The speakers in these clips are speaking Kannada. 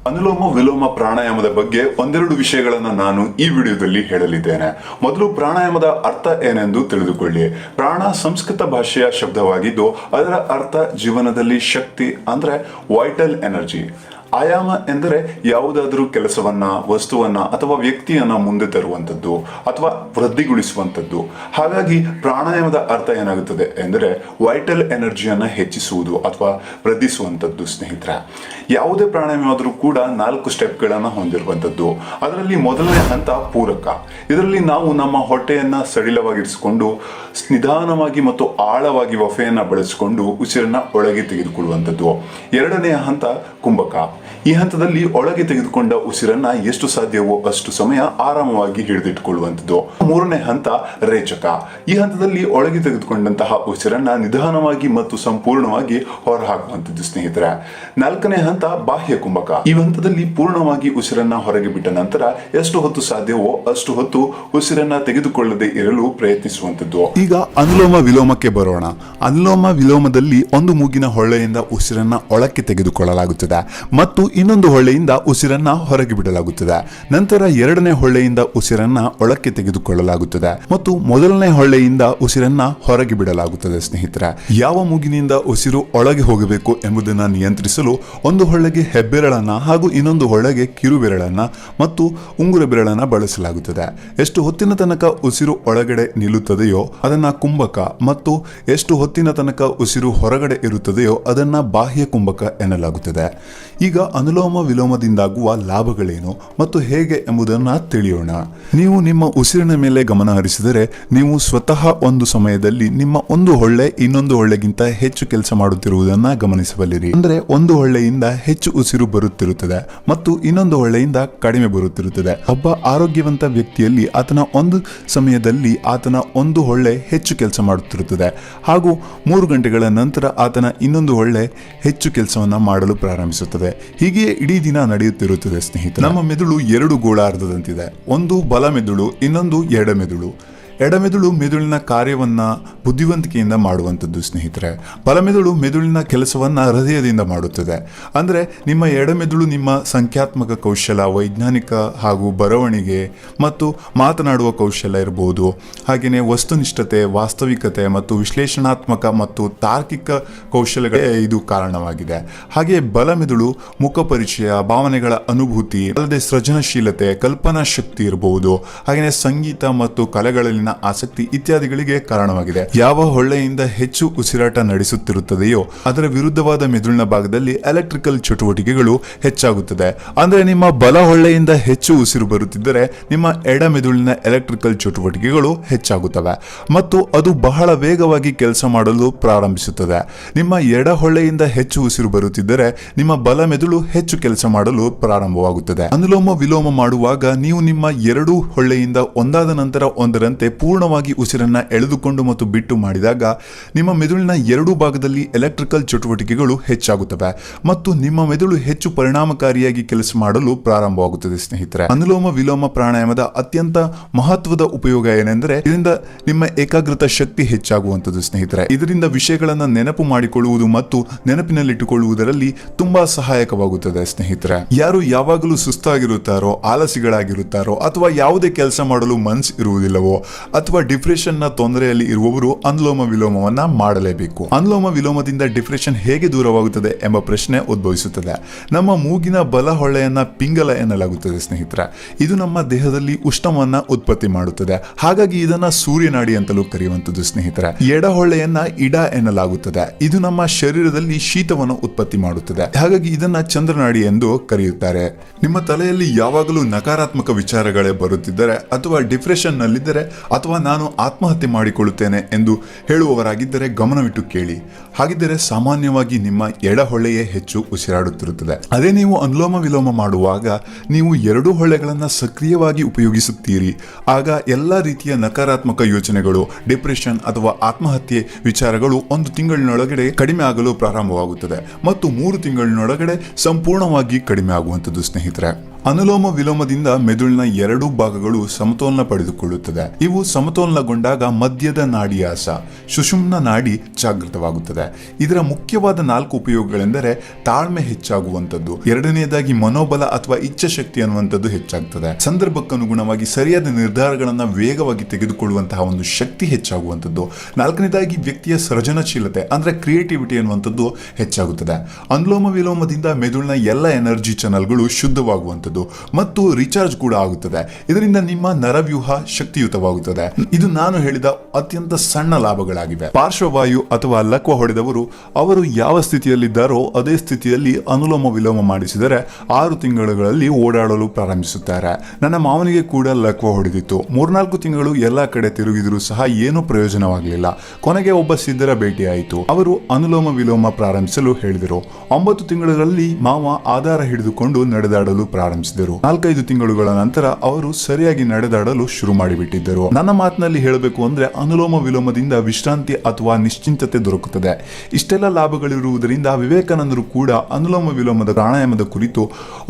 ಅನುಲೋಮ ವಿಲೋಮ ಪ್ರಾಣಾಯಾಮದ ಬಗ್ಗೆ ಒಂದೆರಡು ವಿಷಯಗಳನ್ನು ನಾನು ಈ ವಿಡಿಯೋದಲ್ಲಿ ಹೇಳಲಿದ್ದೇನೆ. ಮೊದಲು ಪ್ರಾಣಾಯಾಮದ ಅರ್ಥ ಏನೆಂದು ತಿಳಿದುಕೊಳ್ಳಿ. ಪ್ರಾಣ ಸಂಸ್ಕೃತ ಭಾಷೆಯ ಶಬ್ದವಾಗಿದ್ದು ಅದರ ಅರ್ಥ ಜೀವನದಲ್ಲಿ ಶಕ್ತಿ ಅಂದ್ರೆ ವೈಟಲ್ ಎನರ್ಜಿ. ಆಯಾಮ ಎಂದರೆ ಯಾವುದಾದ್ರೂ ಕೆಲಸವನ್ನ, ವಸ್ತುವನ್ನ ಅಥವಾ ವ್ಯಕ್ತಿಯನ್ನ ಮುಂದೆ ತರುವಂಥದ್ದು ಅಥವಾ ವೃದ್ಧಿಗೊಳಿಸುವಂಥದ್ದು. ಹಾಗಾಗಿ ಪ್ರಾಣಾಯಾಮದ ಅರ್ಥ ಏನಾಗುತ್ತದೆ ಎಂದರೆ ವೈಟಲ್ ಎನರ್ಜಿಯನ್ನ ಹೆಚ್ಚಿಸುವುದು ಅಥವಾ ವೃದ್ಧಿಸುವಂಥದ್ದು ಸ್ನೇಹಿತರೆ. ಯಾವುದೇ ಪ್ರಾಣಾಯಾಮ ಆದರೂ ಕೂಡ 4 ಸ್ಟೆಪ್ಗಳನ್ನು ಹೊಂದಿರುವಂಥದ್ದು. ಅದರಲ್ಲಿ ಮೊದಲನೇ ಹಂತ ಪೂರಕ. ಇದರಲ್ಲಿ ನಾವು ನಮ್ಮ ಹೊಟ್ಟೆಯನ್ನ ಸಡಿಲವಾಗಿರಿಸಿಕೊಂಡು ನಿಧಾನವಾಗಿ ಮತ್ತು ಆಳವಾಗಿ ವಫೆಯನ್ನ ಬಳಸಿಕೊಂಡು ಉಸಿರನ್ನ ಒಳಗೆ ತೆಗೆದುಕೊಳ್ಳುವಂಥದ್ದು. ಎರಡನೆಯ ಹಂತ ಕುಂಭಕ. ಈ ಹಂತದಲ್ಲಿ ಒಳಗೆ ತೆಗೆದುಕೊಂಡ ಉಸಿರನ್ನ ಎಷ್ಟು ಸಾಧ್ಯವೋ ಅಷ್ಟು ಸಮಯ ಆರಾಮವಾಗಿ ಹಿಡಿದಿಟ್ಟುಕೊಳ್ಳುವಂಥದ್ದು. ಮೂರನೇ ಹಂತ ರೇಚಕ. ಈ ಹಂತದಲ್ಲಿ ಒಳಗೆ ತೆಗೆದುಕೊಂಡಂತಹ ಉಸಿರನ್ನ ನಿಧಾನವಾಗಿ ಮತ್ತು ಸಂಪೂರ್ಣವಾಗಿ ಹೊರಹಾಕುವಂಥದ್ದು ಸ್ನೇಹಿತರೆ. ನಾಲ್ಕನೇ ಹಂತ ಬಾಹ್ಯ ಕುಂಭಕ. ಈ ಹಂತದಲ್ಲಿ ಪೂರ್ಣವಾಗಿ ಉಸಿರನ್ನ ಹೊರಗೆ ಬಿಟ್ಟ ನಂತರ ಎಷ್ಟು ಹೊತ್ತು ಸಾಧ್ಯವೋ ಅಷ್ಟು ಹೊತ್ತು ಉಸಿರನ್ನ ತೆಗೆದುಕೊಳ್ಳದೆ ಇರಲು ಪ್ರಯತ್ನಿಸುವಂಥದ್ದು. ಈಗ ಅನುಲೋಮ ವಿಲೋಮಕ್ಕೆ ಬರೋಣ. ಅನುಲೋಮ ವಿಲೋಮದಲ್ಲಿ ಒಂದು ಮೂಗಿನ ಹೊಳ್ಳೆಯಿಂದ ಉಸಿರನ್ನ ಒಳಕ್ಕೆ ತೆಗೆದುಕೊಳ್ಳಲಾಗುತ್ತದೆ ಮತ್ತು ಇನ್ನೊಂದು ಹೊಳ್ಳೆಯಿಂದ ಉಸಿರನ್ನ ಹೊರಗೆ ಬಿಡಲಾಗುತ್ತದೆ. ನಂತರ ಎರಡನೇ ಹೊಳ್ಳೆಯಿಂದ ಉಸಿರನ್ನ ಒಳಕ್ಕೆ ತೆಗೆದುಕೊಳ್ಳಲಾಗುತ್ತದೆ ಮತ್ತು ಮೊದಲನೇ ಹೊಳ್ಳೆಯಿಂದ ಉಸಿರನ್ನ ಹೊರಗೆ ಬಿಡಲಾಗುತ್ತದೆ ಸ್ನೇಹಿತರೆ. ಯಾವ ಮೂಗಿನಿಂದ ಉಸಿರು ಒಳಗೆ ಹೋಗಬೇಕು ಎಂಬುದನ್ನು ನಿಯಂತ್ರಿಸಲು ಒಂದು ಹೊಳ್ಳೆಗೆ ಹೆಬ್ಬೆರಳನ್ನ ಹಾಗೂ ಇನ್ನೊಂದು ಹೊಳ್ಳೆಗೆ ಕಿರುಬೆರಳನ್ನ ಮತ್ತು ಉಂಗುರ ಬೆರಳನ್ನ ಬಳಸಲಾಗುತ್ತದೆ. ಎಷ್ಟು ಹೊತ್ತಿನ ತನಕ ಉಸಿರು ಒಳಗಡೆ ನಿಲ್ಲುತ್ತದೆಯೋ ಅದನ್ನ ಕುಂಭಕ ಮತ್ತು ಎಷ್ಟು ಹೊತ್ತಿನ ತನಕ ಉಸಿರು ಹೊರಗಡೆ ಇರುತ್ತದೆಯೋ ಅದನ್ನ ಬಾಹ್ಯ ಕುಂಭಕ ಎನ್ನಲಾಗುತ್ತದೆ. ಈಗ ಅನುಲೋಮ ವಿಲೋಮದಿಂದಾಗುವ ಲಾಭಗಳೇನು ಮತ್ತು ಹೇಗೆ ಎಂಬುದನ್ನು ತಿಳಿಯೋಣ. ನೀವು ನಿಮ್ಮ ಉಸಿರಿನ ಮೇಲೆ ಗಮನ ಹರಿಸಿದರೆ ನೀವು ಸ್ವತಃ ಒಂದು ಸಮಯದಲ್ಲಿ ನಿಮ್ಮ ಒಂದು ಹೊಳ್ಳೆ ಇನ್ನೊಂದು ಹೊಳ್ಳೆಗಿಂತ ಹೆಚ್ಚು ಕೆಲಸ ಮಾಡುತ್ತಿರುವುದನ್ನ ಗಮನಿಸಬಲ್ಲಿರಿ. ಅಂದ್ರೆ ಒಂದು ಹೊಳ್ಳೆಯಿಂದ ಹೆಚ್ಚು ಉಸಿರು ಬರುತ್ತಿರುತ್ತದೆ ಮತ್ತು ಇನ್ನೊಂದು ಹೊಳ್ಳೆಯಿಂದ ಕಡಿಮೆ ಬರುತ್ತಿರುತ್ತದೆ. ಒಬ್ಬ ಆರೋಗ್ಯವಂತ ವ್ಯಕ್ತಿಯಲ್ಲಿ ಆತನ ಒಂದು ಸಮಯದಲ್ಲಿ ಆತನ ಒಂದು ಹೊಳ್ಳೆ ಹೆಚ್ಚು ಕೆಲಸ ಮಾಡುತ್ತಿರುತ್ತದೆ ಹಾಗೂ 3 ಗಂಟೆಗಳ ನಂತರ ಆತನ ಇನ್ನೊಂದು ಹೊಳ್ಳೆ ಹೆಚ್ಚು ಕೆಲಸವನ್ನ ಮಾಡಲು ಪ್ರಾರಂಭಿಸುತ್ತದೆ. ಹೀಗೆಯೇ ಇಡೀ ದಿನ ನಡೆಯುತ್ತಿರುತ್ತದೆ ಸ್ನೇಹಿತರೆ. ನಮ್ಮ ಮೆದುಳು 2 ಗೋಳಾರ್ಧದಂತಿದೆ. ಒಂದು ಬಲ ಮೆದುಳು, ಇನ್ನೊಂದು ಎಡ ಮೆದುಳು. ಎಡಮೆದುಳು ಮೆದುಳಿನ ಕಾರ್ಯವನ್ನ ಬುದ್ಧಿವಂತಿಕೆಯಿಂದ ಮಾಡುವಂಥದ್ದು ಸ್ನೇಹಿತರೆ. ಬಲಮೆದುಳು ಮೆದುಳಿನ ಕೆಲಸವನ್ನ ಹೃದಯದಿಂದ ಮಾಡುತ್ತದೆ. ಅಂದ್ರೆ ನಿಮ್ಮ ಎಡಮೆದುಳು ನಿಮ್ಮ ಸಂಖ್ಯಾತ್ಮಕ ಕೌಶಲ, ವೈಜ್ಞಾನಿಕ ಹಾಗೂ ಬರವಣಿಗೆ ಮತ್ತು ಮಾತನಾಡುವ ಕೌಶಲ ಇರಬಹುದು. ಹಾಗೆಯೇ ವಸ್ತುನಿಷ್ಠತೆ, ವಾಸ್ತವಿಕತೆ ಮತ್ತು ವಿಶ್ಲೇಷಣಾತ್ಮಕ ಮತ್ತು ತಾರ್ಕಿಕ ಕೌಶಲಗಳೇ ಇದು ಕಾರಣವಾಗಿದೆ. ಹಾಗೆ ಬಲಮೆದುಳು ಮುಖ ಪರಿಚಯ, ಭಾವನೆಗಳ ಅನುಭೂತಿ, ಅಲ್ಲದೆ ಸೃಜನಶೀಲತೆ, ಕಲ್ಪನಾ ಶಕ್ತಿ ಇರಬಹುದು. ಹಾಗೆಯೇ ಸಂಗೀತ ಮತ್ತು ಕಲೆಗಳಲ್ಲಿ ಆಸಕ್ತಿ ಇತ್ಯಾದಿಗಳಿಗೆ ಕಾರಣವಾಗಿದೆ. ಯಾವ ಹೊಳ್ಳೆಯಿಂದ ಹೆಚ್ಚು ಉಸಿರಾಟ ನಡೆಸುತ್ತಿರುತ್ತದೆಯೋ ಅದರ ವಿರುದ್ಧವಾದ ಮೆದುಳಿನ ಭಾಗದಲ್ಲಿ ಎಲೆಕ್ಟ್ರಿಕಲ್ ಚಟುವಟಿಕೆಗಳು ಹೆಚ್ಚಾಗುತ್ತದೆ. ಅಂದ್ರೆ ನಿಮ್ಮ ಬಲ ಹೊಳ್ಳೆಯಿಂದ ಹೆಚ್ಚು ಉಸಿರು ಬರುತ್ತಿದ್ದರೆ ನಿಮ್ಮ ಎಡ ಮೆದುಳಿನ ಎಲೆಕ್ಟ್ರಿಕಲ್ ಚಟುವಟಿಕೆಗಳು ಹೆಚ್ಚಾಗುತ್ತವೆ ಮತ್ತು ಅದು ಬಹಳ ವೇಗವಾಗಿ ಕೆಲಸ ಮಾಡಲು ಪ್ರಾರಂಭಿಸುತ್ತದೆ. ನಿಮ್ಮ ಎಡ ಹೊಳ್ಳೆಯಿಂದ ಹೆಚ್ಚು ಉಸಿರು ಬರುತ್ತಿದ್ದರೆ ನಿಮ್ಮ ಬಲ ಮೆದುಳು ಹೆಚ್ಚು ಕೆಲಸ ಮಾಡಲು ಪ್ರಾರಂಭವಾಗುತ್ತದೆ. ಅನುಲೋಮ ವಿಲೋಮ ಮಾಡುವಾಗ ನೀವು ನಿಮ್ಮ 2 ಹೊಳ್ಳೆಯಿಂದ ಒಂದಾದ ನಂತರ ಒಂದರಂತೆ ಪೂರ್ಣವಾಗಿ ಉಸಿರನ್ನ ಎಳೆದುಕೊಂಡು ಮತ್ತು ಬಿಟ್ಟು ಮಾಡಿದಾಗ ನಿಮ್ಮ ಮೆದುಳಿನ 2 ಭಾಗದಲ್ಲಿ ಎಲೆಕ್ಟ್ರಿಕಲ್ ಚಟುವಟಿಕೆಗಳು ಹೆಚ್ಚಾಗುತ್ತವೆ ಮತ್ತು ನಿಮ್ಮ ಮೆದುಳು ಹೆಚ್ಚು ಪರಿಣಾಮಕಾರಿಯಾಗಿ ಕೆಲಸ ಮಾಡಲು ಪ್ರಾರಂಭವಾಗುತ್ತದೆ ಸ್ನೇಹಿತರೆ. ಅನುಲೋಮ ವಿಲೋಮ ಪ್ರಾಣಾಯಾಮದ ಅತ್ಯಂತ ಮಹತ್ವದ ಉಪಯೋಗ ಏನೆಂದರೆ ಇದರಿಂದ ನಿಮ್ಮ ಏಕಾಗ್ರತಾ ಶಕ್ತಿ ಹೆಚ್ಚಾಗುವಂಥದ್ದು ಸ್ನೇಹಿತರೆ. ಇದರಿಂದ ವಿಷಯಗಳನ್ನ ನೆನಪು ಮಾಡಿಕೊಳ್ಳುವುದು ಮತ್ತು ನೆನಪಿನಲ್ಲಿಟ್ಟುಕೊಳ್ಳುವುದರಲ್ಲಿ ತುಂಬಾ ಸಹಾಯಕವಾಗುತ್ತದೆ ಸ್ನೇಹಿತರೆ. ಯಾರು ಯಾವಾಗಲೂ ಸುಸ್ತಾಗಿರುತ್ತಾರೋ, ಆಲಸಿಗಳಾಗಿರುತ್ತಾರೋ ಅಥವಾ ಯಾವುದೇ ಕೆಲಸ ಮಾಡಲು ಮನಸ್ಸು ಇರುವುದಿಲ್ಲವೋ ಅಥವಾ ಡಿಪ್ರೆಷನ್ ನ ತೊಂದರೆಯಲ್ಲಿ ಇರುವವರು ಅನುಲೋಮ ವಿಲೋಮವನ್ನ ಮಾಡಲೇಬೇಕು. ಅನುಲೋಮ ವಿಲೋಮದಿಂದ ಡಿಪ್ರೆಷನ್ ಹೇಗೆ ದೂರವಾಗುತ್ತದೆ ಎಂಬ ಪ್ರಶ್ನೆ ಉದ್ಭವಿಸುತ್ತದೆ. ನಮ್ಮ ಮೂಗಿನ ಬಲ ಹೊಳ್ಳೆಯನ್ನ ಪಿಂಗಲ ಎನ್ನಲಾಗುತ್ತದೆ ಸ್ನೇಹಿತರೆ. ಇದು ನಮ್ಮ ದೇಹದಲ್ಲಿ ಉಷ್ಣವನ್ನ ಉತ್ಪತ್ತಿ ಮಾಡುತ್ತದೆ. ಹಾಗಾಗಿ ಇದನ್ನ ಸೂರ್ಯನಾಡಿ ಅಂತಲೂ ಕರೆಯುವಂಥದ್ದು ಸ್ನೇಹಿತರೆ. ಎಡ ಹೊಳ್ಳೆಯನ್ನ ಇಡ ಎನ್ನಲಾಗುತ್ತದೆ. ಇದು ನಮ್ಮ ಶರೀರದಲ್ಲಿ ಶೀತವನ್ನು ಉತ್ಪತ್ತಿ ಮಾಡುತ್ತದೆ. ಹಾಗಾಗಿ ಇದನ್ನ ಚಂದ್ರನಾಡಿ ಎಂದು ಕರೆಯುತ್ತಾರೆ. ನಿಮ್ಮ ತಲೆಯಲ್ಲಿ ಯಾವಾಗಲೂ ನಕಾರಾತ್ಮಕ ವಿಚಾರಗಳೇ ಬರುತ್ತಿದ್ದರೆ ಅಥವಾ ಡಿಪ್ರೆಷನ್ ನಲ್ಲಿದ್ದರೆ ಅಥವಾ ನಾನು ಆತ್ಮಹತ್ಯೆ ಮಾಡಿಕೊಳ್ಳುತ್ತೇನೆ ಎಂದು ಹೇಳುವವರಾಗಿದ್ದರೆ ಗಮನವಿಟ್ಟು ಕೇಳಿ. ಹಾಗಿದ್ದರೆ ಸಾಮಾನ್ಯವಾಗಿ ನಿಮ್ಮ ಎಡ ಹೊಳ್ಳೆಯೇ ಹೆಚ್ಚು ಉಸಿರಾಡುತ್ತಿರುತ್ತದೆ. ಅದೇ ನೀವು ಅನುಲೋಮ ವಿಲೋಮ ಮಾಡುವಾಗ ನೀವು 2 ಹೊಳ್ಳೆಗಳನ್ನ ಸಕ್ರಿಯವಾಗಿ ಉಪಯೋಗಿಸುತ್ತೀರಿ. ಆಗ ಎಲ್ಲ ರೀತಿಯ ನಕಾರಾತ್ಮಕ ಯೋಚನೆಗಳು, ಡಿಪ್ರೆಷನ್ ಅಥವಾ ಆತ್ಮಹತ್ಯೆ ವಿಚಾರಗಳು 1 ತಿಂಗಳಿನೊಳಗಡೆ ಕಡಿಮೆ ಆಗಲು ಪ್ರಾರಂಭವಾಗುತ್ತದೆ ಮತ್ತು 3 ತಿಂಗಳಿನೊಳಗಡೆ ಸಂಪೂರ್ಣವಾಗಿ ಕಡಿಮೆ ಆಗುವಂಥದ್ದು ಸ್ನೇಹಿತರೆ. ಅನುಲೋಮ ವಿಲೋಮದಿಂದ ಮೆದುಳಿನ ಎರಡೂ ಭಾಗಗಳು ಸಮತೋಲನ ಪಡೆದುಕೊಳ್ಳುತ್ತದೆ. ಇವು ಸಮತೋಲನಗೊಂಡಾಗ ಮಧ್ಯದ ನಾಡಿಯಾಸ ಸುಷುಮ್ನ ನಾಡಿ ಜಾಗೃತವಾಗುತ್ತದೆ. ಇದರ ಮುಖ್ಯವಾದ 4 ಉಪಯೋಗಗಳೆಂದರೆ ತಾಳ್ಮೆ ಹೆಚ್ಚಾಗುವಂಥದ್ದು, ಎರಡನೆಯದಾಗಿ ಮನೋಬಲ ಅಥವಾ ಇಚ್ಛಾಶಕ್ತಿ ಅನ್ನುವಂಥದ್ದು ಹೆಚ್ಚಾಗ್ತದೆ, ಸಂದರ್ಭಕ್ಕನುಗುಣವಾಗಿ ಸರಿಯಾದ ನಿರ್ಧಾರಗಳನ್ನು ವೇಗವಾಗಿ ತೆಗೆದುಕೊಳ್ಳುವಂತಹ ಒಂದು ಶಕ್ತಿ ಹೆಚ್ಚಾಗುವಂಥದ್ದು, ನಾಲ್ಕನೇದಾಗಿ ವ್ಯಕ್ತಿಯ ಸೃಜನಶೀಲತೆ ಅಂದ್ರೆ ಕ್ರಿಯೇಟಿವಿಟಿ ಅನ್ನುವಂಥದ್ದು ಹೆಚ್ಚಾಗುತ್ತದೆ. ಅನುಲೋಮ ವಿಲೋಮದಿಂದ ಮೆದುಳಿನ ಎಲ್ಲ ಎನರ್ಜಿ ಚಾನಲ್ಗಳು ಶುದ್ಧವಾಗುವಂಥದ್ದು ಮತ್ತು ರಿಚಾರ್ಜ್ ಕೂಡ ಆಗುತ್ತದೆ. ಇದರಿಂದ ನಿಮ್ಮ ನರವ್ಯೂಹ ಶಕ್ತಿಯುತವಾಗುತ್ತದೆ. ಇದು ನಾನು ಹೇಳಿದ ಅತ್ಯಂತ ಸಣ್ಣ ಲಾಭಗಳಾಗಿವೆ. ಪಾರ್ಶ್ವವಾಯು ಅಥವಾ ಲಕ್ವ ಹೊಡೆದವರು ಅವರು ಯಾವ ಸ್ಥಿತಿಯಲ್ಲಿದ್ದಾರೋ ಅದೇ ಸ್ಥಿತಿಯಲ್ಲಿ ಅನುಲೋಮ ವಿಲೋಮ ಮಾಡಿಸಿದರೆ 6 ತಿಂಗಳುಗಳಲ್ಲಿ ಓಡಾಡಲು ಪ್ರಾರಂಭಿಸುತ್ತಾರೆ. ನನ್ನ ಮಾವನಿಗೆ ಕೂಡ ಲಕ್ವ ಹೊಡೆದಿತ್ತು. 3-4 ತಿಂಗಳು ಎಲ್ಲಾ ಕಡೆ ತಿರುಗಿದರೂ ಸಹ ಏನೂ ಪ್ರಯೋಜನವಾಗಲಿಲ್ಲ. ಕೊನೆಗೆ ಒಬ್ಬ ಸಿದ್ಧರ ಭೇಟಿಯಾಯಿತು. ಅವರು ಅನುಲೋಮ ವಿಲೋಮ ಪ್ರಾರಂಭಿಸಲು ಹೇಳಿದರು. 9 ತಿಂಗಳಲ್ಲಿ ಮಾವ ಆಧಾರ ಹಿಡಿದುಕೊಂಡು ನಡೆದಾಡಲು ಪ್ರಾರಂಭಿಸಿದರು. 4-5 ತಿಂಗಳುಗಳ ನಂತರ ಅವರು ಸರಿಯಾಗಿ ನಡೆದಾಡಲು ಶುರು ಮಾಡಿಬಿಟ್ಟಿದ್ದರು. ನನ್ನ ಮಾತಿನಲ್ಲಿ ಹೇಳಬೇಕು ಅಂದ್ರೆ ಅನುಲೋಮ ವಿಲೋಮದಿಂದ ವಿಶ್ರಾಂತಿ ಅಥವಾ ನಿಶ್ಚಿಂತತೆ ದೊರಕುತ್ತದೆ. ಇಷ್ಟೆಲ್ಲ ಲಾಭಗಳಿರುವುದರಿಂದ ವಿವೇಕಾನಂದರು ಕೂಡ ಅನುಲೋಮ ವಿಲೋಮದ ಪ್ರಾಣಾಯಾಮದ ಕುರಿತು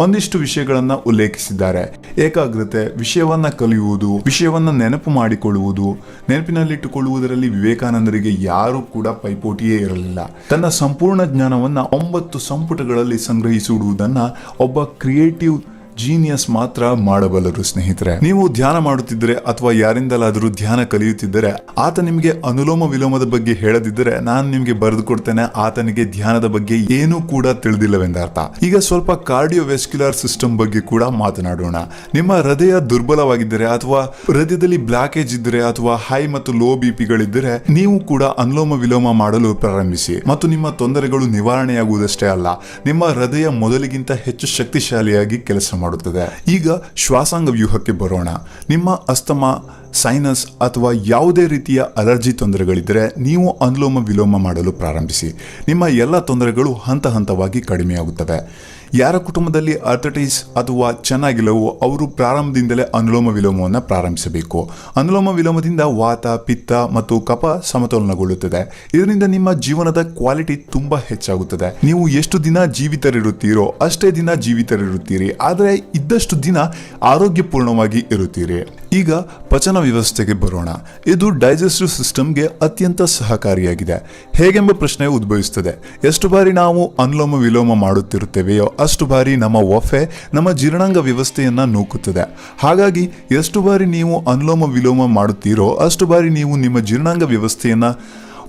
ಒಂದಿಷ್ಟು ವಿಷಯಗಳನ್ನ ಉಲ್ಲೇಖಿಸಿದ್ದಾರೆ. ಏಕಾಗ್ರತೆ, ವಿಷಯವನ್ನ ಕಲಿಯುವುದು, ವಿಷಯವನ್ನ ನೆನಪು ಮಾಡಿಕೊಳ್ಳುವುದು. ನೆನಪಿನಲ್ಲಿಟ್ಟುಕೊಳ್ಳುವುದರಲ್ಲಿ ವಿವೇಕಾನಂದರಿಗೆ ಯಾರೂ ಕೂಡ ಪೈಪೋಟಿಯೇ ಇರಲಿಲ್ಲ. ತನ್ನ ಸಂಪೂರ್ಣ ಜ್ಞಾನವನ್ನ 9 ಸಂಪುಟಗಳಲ್ಲಿ ಸಂಗ್ರಹಿಸುವುದನ್ನ ಒಬ್ಬ ಕ್ರಿಯೇಟಿವ್ ಜೀನಿಯಸ್ ಮಾತ್ರ ಮಾಡಬಲ್ಲರು. ಸ್ನೇಹಿತರೆ, ನೀವು ಧ್ಯಾನ ಮಾಡುತ್ತಿದ್ದರೆ ಅಥವಾ ಯಾರಿಂದಲಾದರೂ ಧ್ಯಾನ ಕಲಿಯುತ್ತಿದ್ದರೆ ಆತ ನಿಮಗೆ ಅನುಲೋಮ ವಿಲೋಮದ ಬಗ್ಗೆ ಹೇಳದಿದ್ದರೆ ನಾನು ನಿಮಗೆ ಬರೆದು ಕೊಡ್ತೇನೆ ಆತನಿಗೆ ಧ್ಯಾನದ ಬಗ್ಗೆ ಏನೂ ಕೂಡ ತಿಳಿದಿಲ್ಲವೆಂದರ್ಥ. ಈಗ ಸ್ವಲ್ಪ ಕಾರ್ಡಿಯೋವೆಸ್ಕ್ಯುಲರ್ ಸಿಸ್ಟಮ್ ಬಗ್ಗೆ ಕೂಡ ಮಾತನಾಡೋಣ. ನಿಮ್ಮ ಹೃದಯ ದುರ್ಬಲವಾಗಿದ್ದರೆ ಅಥವಾ ಹೃದಯದಲ್ಲಿ ಬ್ಲಾಕೇಜ್ ಇದ್ದರೆ ಅಥವಾ ಹೈ ಮತ್ತು ಲೋ ಬಿಪಿಗಳಿದ್ದರೆ ನೀವು ಕೂಡ ಅನುಲೋಮ ವಿಲೋಮ ಮಾಡಲು ಪ್ರಾರಂಭಿಸಿ ಮತ್ತು ನಿಮ್ಮ ತೊಂದರೆಗಳು ನಿವಾರಣೆಯಾಗುವುದಷ್ಟೇ ಅಲ್ಲ, ನಿಮ್ಮ ಹೃದಯ ಮೊದಲಿಗಿಂತ ಹೆಚ್ಚು ಶಕ್ತಿಶಾಲಿಯಾಗಿ ಕೆಲಸ ಮಾಡುತ್ತದೆ. ಈಗ ಶ್ವಾಸಾಂಗ ವ್ಯೂಹಕ್ಕೆ ಬರೋಣ. ನಿಮ್ಮ ಅಸ್ತಮಾ, ಸೈನಸ್ ಅಥವಾ ಯಾವುದೇ ರೀತಿಯ ಅಲರ್ಜಿ ತೊಂದರೆಗಳಿದ್ದರೆ ನೀವು ಅನುಲೋಮ ವಿಲೋಮ ಮಾಡಲು ಪ್ರಾರಂಭಿಸಿ. ನಿಮ್ಮ ಎಲ್ಲ ತೊಂದರೆಗಳು ಹಂತ ಹಂತವಾಗಿ ಕಡಿಮೆಯಾಗುತ್ತವೆ. ಯಾರ ಕುಟುಂಬದಲ್ಲಿ ಆರ್ಥೈಟಿಸ್ ಅಥವಾ ಚೆನ್ನಾಗಿಲ್ಲವೋ ಅವರು ಪ್ರಾರಂಭದಿಂದಲೇ ಅನುಲೋಮ ವಿಲೋಮವನ್ನು ಪ್ರಾರಂಭಿಸಬೇಕು. ಅನುಲೋಮ ವಿಲೋಮದಿಂದ ವಾತ, ಪಿತ್ತ ಮತ್ತು ಕಫ ಸಮತೋಲನಗೊಳ್ಳುತ್ತದೆ. ಇದರಿಂದ ನಿಮ್ಮ ಜೀವನದ ಕ್ವಾಲಿಟಿ ತುಂಬಾ ಹೆಚ್ಚಾಗುತ್ತದೆ. ನೀವು ಎಷ್ಟು ದಿನ ಜೀವಿತರಿರುತ್ತೀರೋ ಅಷ್ಟೇ ದಿನ ಜೀವಿತರಿರುತ್ತೀರಿ, ಆದರೆ ಇದ್ದಷ್ಟು ದಿನ ಆರೋಗ್ಯಪೂರ್ಣವಾಗಿ ಇರುತ್ತೀರಿ. ಈಗ ಪಚನ ವ್ಯವಸ್ಥೆಗೆ ಬರೋಣ. ಇದು ಡೈಜೆಸ್ಟಿವ್ ಸಿಸ್ಟಮ್ಗೆ ಅತ್ಯಂತ ಸಹಕಾರಿಯಾಗಿದೆ. ಹೇಗೆಂಬ ಪ್ರಶ್ನೆ ಉದ್ಭವಿಸುತ್ತದೆ. ಎಷ್ಟು ಬಾರಿ ನಾವು ಅನುಲೋಮ ವಿಲೋಮ ಮಾಡುತ್ತಿರುತ್ತೇವೆಯೋ ಅಷ್ಟು ಬಾರಿ ನಮ್ಮ ಒಫೆ ನಮ್ಮ ಜೀರ್ಣಾಂಗ ವ್ಯವಸ್ಥೆಯನ್ನ ನೂಕುತ್ತದೆ. ಹಾಗಾಗಿ ಎಷ್ಟು ಬಾರಿ ನೀವು ಅನುಲೋಮ ವಿಲೋಮ ಮಾಡುತ್ತೀರೋ ಅಷ್ಟು ಬಾರಿ ನೀವು ನಿಮ್ಮ ಜೀರ್ಣಾಂಗ ವ್ಯವಸ್ಥೆಯನ್ನ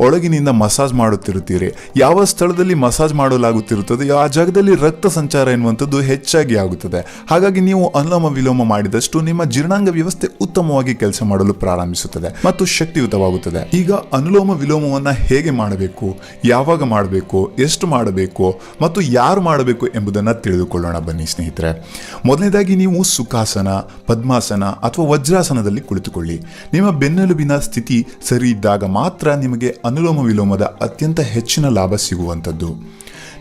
ಒಳಗಿನಿಂದ ಮಸಾಜ್ ಮಾಡುತ್ತಿರುತ್ತೀರಿ. ಯಾವ ಸ್ಥಳದಲ್ಲಿ ಮಸಾಜ್ ಮಾಡಲಾಗುತ್ತಿರುತ್ತದೆ ಆ ಜಾಗದಲ್ಲಿ ರಕ್ತ ಸಂಚಾರ ಎನ್ನುವಂಥದ್ದು ಹೆಚ್ಚಾಗಿ ಆಗುತ್ತದೆ. ಹಾಗಾಗಿ ನೀವು ಅನುಲೋಮ ವಿಲೋಮ ಮಾಡಿದಷ್ಟು ನಿಮ್ಮ ಜೀರ್ಣಾಂಗ ವ್ಯವಸ್ಥೆ ಉತ್ತಮವಾಗಿ ಕೆಲಸ ಮಾಡಲು ಪ್ರಾರಂಭಿಸುತ್ತದೆ ಮತ್ತು ಶಕ್ತಿಯುತವಾಗುತ್ತದೆ. ಈಗ ಅನುಲೋಮ ವಿಲೋಮವನ್ನ ಹೇಗೆ ಮಾಡಬೇಕು, ಯಾವಾಗ ಮಾಡಬೇಕು, ಎಷ್ಟು ಮಾಡಬೇಕು ಮತ್ತು ಯಾರು ಮಾಡಬೇಕು ಎಂಬುದನ್ನು ತಿಳಿದುಕೊಳ್ಳೋಣ ಬನ್ನಿ ಸ್ನೇಹಿತರೆ. ಮೊದಲನೇದಾಗಿ ನೀವು ಸುಖಾಸನ, ಪದ್ಮಾಸನ ಅಥವಾ ವಜ್ರಾಸನದಲ್ಲಿ ಕುಳಿತುಕೊಳ್ಳಿ. ನಿಮ್ಮ ಬೆನ್ನೆಲುಬಿನ ಸ್ಥಿತಿ ಸರಿ ಇದ್ದಾಗ ಮಾತ್ರ ನಿಮಗೆ ಅನುಲೋಮ ವಿಲೋಮದ ಅತ್ಯಂತ ಹೆಚ್ಚಿನ ಲಾಭ ಸಿಗುವಂಥದ್ದು.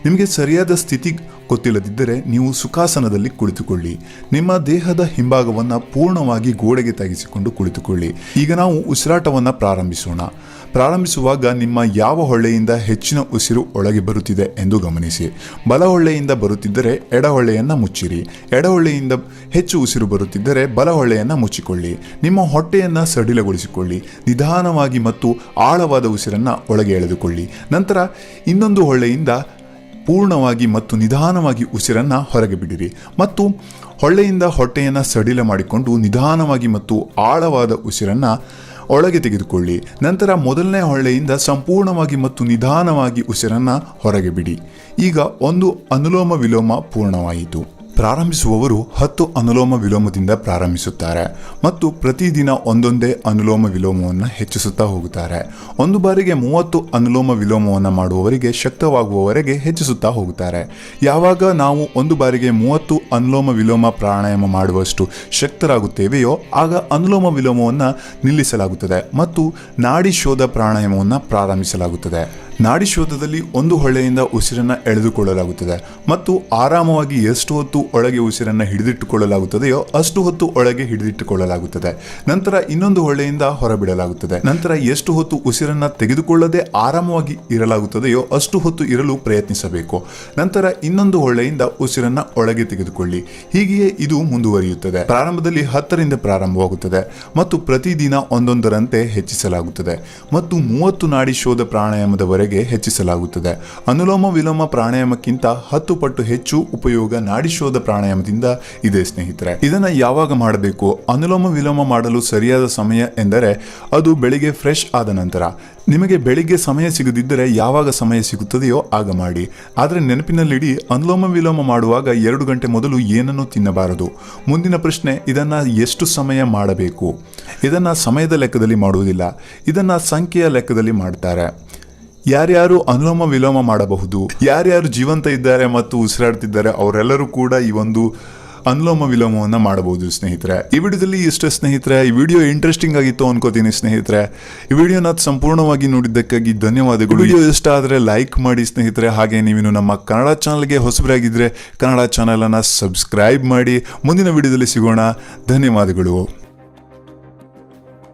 ನಿಮಗೆ ಸರಿಯಾದ ಸ್ಥಿತಿ ಗೊತ್ತಿಲ್ಲದಿದ್ದರೆ ನೀವು ಸುಖಾಸನದಲ್ಲಿ ಕುಳಿತುಕೊಳ್ಳಿ. ನಿಮ್ಮ ದೇಹದ ಹಿಂಭಾಗವನ್ನು ಪೂರ್ಣವಾಗಿ ಗೋಡೆಗೆ ತಗ್ಗಿಸಿಕೊಂಡು ಕುಳಿತುಕೊಳ್ಳಿ. ಈಗ ನಾವು ಉಸಿರಾಟವನ್ನು ಪ್ರಾರಂಭಿಸುವಾಗ ನಿಮ್ಮ ಯಾವ ಹೊಳ್ಳೆಯಿಂದ ಹೆಚ್ಚಿನ ಉಸಿರು ಒಳಗೆ ಬರುತ್ತಿದೆ ಎಂದು ಗಮನಿಸಿ. ಬಲ ಹೊಳ್ಳೆಯಿಂದ ಬರುತ್ತಿದ್ದರೆ ಎಡ ಹೊಳ್ಳೆಯನ್ನು ಮುಚ್ಚಿರಿ. ಎಡ ಹೊಳ್ಳೆಯಿಂದ ಹೆಚ್ಚು ಉಸಿರು ಬರುತ್ತಿದ್ದರೆ ಬಲ ಹೊಳ್ಳೆಯನ್ನು ಮುಚ್ಚಿಕೊಳ್ಳಿ. ನಿಮ್ಮ ಹೊಟ್ಟೆಯನ್ನು ಸಡಿಲಗೊಳಿಸಿಕೊಳ್ಳಿ. ನಿಧಾನವಾಗಿ ಮತ್ತು ಆಳವಾದ ಉಸಿರನ್ನು ಒಳಗೆ ಎಳೆದುಕೊಳ್ಳಿ. ನಂತರ ಇನ್ನೊಂದು ಹೊಳ್ಳೆಯಿಂದ ಪೂರ್ಣವಾಗಿ ಮತ್ತು ನಿಧಾನವಾಗಿ ಉಸಿರನ್ನು ಹೊರಗೆ ಬಿಡಿರಿ ಮತ್ತು ಹೊಳ್ಳೆಯಿಂದ ಹೊಟ್ಟೆಯನ್ನು ಸಡಿಲ ಮಾಡಿಕೊಂಡು ನಿಧಾನವಾಗಿ ಮತ್ತು ಆಳವಾದ ಉಸಿರನ್ನು ಒಳಗೆ ತೆಗೆದುಕೊಳ್ಳಿ. ನಂತರ ಮೊದಲನೇ ಹೊಳ್ಳೆಯಿಂದ ಸಂಪೂರ್ಣವಾಗಿ ಮತ್ತು ನಿಧಾನವಾಗಿ ಉಸಿರನ್ನು ಹೊರಗೆ ಬಿಡಿ. ಈಗ ಒಂದು ಅನುಲೋಮ ವಿಲೋಮ ಪೂರ್ಣವಾಯಿತು. ಪ್ರಾರಂಭಿಸುವವರು 10 ಅನುಲೋಮ ವಿಲೋಮದಿಂದ ಪ್ರಾರಂಭಿಸುತ್ತಾರೆ ಮತ್ತು ಪ್ರತಿದಿನ ಒಂದೊಂದೇ ಅನುಲೋಮ ವಿಲೋಮವನ್ನು ಹೆಚ್ಚಿಸುತ್ತಾ ಹೋಗುತ್ತಾರೆ. ಒಂದು ಬಾರಿಗೆ 30 ಅನುಲೋಮ ವಿಲೋಮವನ್ನು ಮಾಡುವವರಿಗೆ ಶಕ್ತವಾಗುವವರೆಗೆ ಹೆಚ್ಚಿಸುತ್ತಾ ಹೋಗುತ್ತಾರೆ. ಯಾವಾಗ ನಾವು ಒಂದು ಬಾರಿಗೆ 30 ಅನುಲೋಮ ವಿಲೋಮ ಪ್ರಾಣಾಯಾಮ ಮಾಡುವಷ್ಟು ಶಕ್ತರಾಗುತ್ತೇವೆಯೋ ಆಗ ಅನುಲೋಮ ವಿಲೋಮವನ್ನು ನಿಲ್ಲಿಸಲಾಗುತ್ತದೆ ಮತ್ತು ನಾಡಿ ಶೋಧ ಪ್ರಾಣಾಯಾಮವನ್ನು ಪ್ರಾರಂಭಿಸಲಾಗುತ್ತದೆ. ನಾಡಿ ಶೋಧದಲ್ಲಿ ಒಂದು ಹೊಳ್ಳೆಯಿಂದ ಉಸಿರನ್ನ ಎಳೆದುಕೊಳ್ಳಲಾಗುತ್ತದೆ ಮತ್ತು ಆರಾಮವಾಗಿ ಎಷ್ಟು ಹೊತ್ತು ಒಳಗೆ ಉಸಿರನ್ನ ಹಿಡಿದಿಟ್ಟುಕೊಳ್ಳಲಾಗುತ್ತದೆಯೋ ಅಷ್ಟು ಹೊತ್ತು ಒಳಗೆ ಹಿಡಿದಿಟ್ಟುಕೊಳ್ಳಲಾಗುತ್ತದೆ. ನಂತರ ಇನ್ನೊಂದು ಹೊಳ್ಳೆಯಿಂದ ಹೊರಬಿಡಲಾಗುತ್ತದೆ. ನಂತರ ಎಷ್ಟು ಹೊತ್ತು ಉಸಿರನ್ನ ತೆಗೆದುಕೊಳ್ಳದೆ ಆರಾಮವಾಗಿ ಇರಲಾಗುತ್ತದೆಯೋ ಅಷ್ಟು ಹೊತ್ತು ಇರಲು ಪ್ರಯತ್ನಿಸಬೇಕು. ನಂತರ ಇನ್ನೊಂದು ಹೊಳ್ಳೆಯಿಂದ ಉಸಿರನ್ನ ಒಳಗೆ ತೆಗೆದುಕೊಳ್ಳಿ. ಹೀಗೆಯೇ ಇದು ಮುಂದುವರಿಯುತ್ತದೆ. ಪ್ರಾರಂಭದಲ್ಲಿ 10ರಿಂದ ಪ್ರಾರಂಭವಾಗುತ್ತದೆ ಮತ್ತು ಪ್ರತಿದಿನ ಒಂದೊಂದರಂತೆ ಹೆಚ್ಚಿಸಲಾಗುತ್ತದೆ ಮತ್ತು 30 ನಾಡಿ ಶೋಧ ಪ್ರಾಣಾಯಾಮದವರೆಗೆ ಹೆಚ್ಚಿಸಲಾಗುತ್ತದೆ. ಅನುಲೋಮ ವಿಲೋಮ ಪ್ರಾಣಾಯಾಮಕ್ಕಿಂತ 10 ಪಟ್ಟು ಹೆಚ್ಚು ಉಪಯೋಗ ನಾಡಿ ಶೋಧ ಪ್ರಾಣಾಯಾಮದಿಂದ ಇದೆ ಸ್ನೇಹಿತರೆ. ಇದನ್ನ ಯಾವಾಗ ಮಾಡಬೇಕು? ಅನುಲೋಮ ವಿಲೋಮ ಮಾಡಲು ಸರಿಯಾದ ಸಮಯ ಎಂದರೆ ಅದು ಬೆಳಿಗ್ಗೆ ಫ್ರೆಶ್ ಆದ ನಂತರ. ನಿಮಗೆ ಬೆಳಿಗ್ಗೆ ಸಮಯ ಸಿಗದಿದ್ದರೆ ಯಾವಾಗ ಸಮಯ ಸಿಗುತ್ತದೆಯೋ ಆಗ ಮಾಡಿ. ಆದರೆ ನೆನಪಿನಲ್ಲಿಡಿ, ಅನುಲೋಮ ವಿಲೋಮ ಮಾಡುವಾಗ 2 ಗಂಟೆ ಮೊದಲು ಏನನ್ನೂ ತಿನ್ನಬಾರದು. ಮುಂದಿನ ಪ್ರಶ್ನೆ, ಇದನ್ನ ಎಷ್ಟು ಸಮಯ ಮಾಡಬೇಕು? ಇದನ್ನ ಸಮಯದ ಲೆಕ್ಕದಲ್ಲಿ ಮಾಡುವುದಿಲ್ಲ, ಇದನ್ನ ಸಂಖ್ಯೆಯ ಲೆಕ್ಕದಲ್ಲಿ ಮಾಡ್ತಾರೆ. ಯಾರ್ಯಾರು ಅನುಲೋಮ ವಿಲೋಮ ಮಾಡಬಹುದು, ಯಾರ್ಯಾರು ಜೀವಂತ ಇದ್ದಾರೆ ಮತ್ತು ಉಸಿರಾಡ್ತಿದ್ದಾರೆ ಅವರೆಲ್ಲರೂ ಕೂಡ ಈ ಒಂದು ಅನುಲೋಮ ವಿಲೋಮವನ್ನು ಮಾಡಬಹುದು ಸ್ನೇಹಿತರೆ. ಈ ವಿಡಿಯೋದಲ್ಲಿ ಇಷ್ಟೇ ಸ್ನೇಹಿತರೆ. ಈ ವಿಡಿಯೋ ಇಂಟ್ರೆಸ್ಟಿಂಗ್ ಆಗಿತ್ತು ಅನ್ಕೋತೀನಿ ಸ್ನೇಹಿತರೆ. ಈ ವಿಡಿಯೋನ ಸಂಪೂರ್ಣವಾಗಿ ನೋಡಿದ್ದಕ್ಕಾಗಿ ಧನ್ಯವಾದಗಳು. ವಿಡಿಯೋ ಇಷ್ಟ ಆದರೆ ಲೈಕ್ ಮಾಡಿ ಸ್ನೇಹಿತರೆ. ಹಾಗೆ ನೀವಿನ್ನು ನಮ್ಮ ಕನ್ನಡ ಚಾನಲ್ಗೆ ಹೊಸಬರಾಗಿದ್ದರೆ ಕನ್ನಡ ಚಾನಲನ್ನು ಸಬ್ಸ್ಕ್ರೈಬ್ ಮಾಡಿ. ಮುಂದಿನ ವಿಡಿಯೋದಲ್ಲಿ ಸಿಗೋಣ. ಧನ್ಯವಾದಗಳು.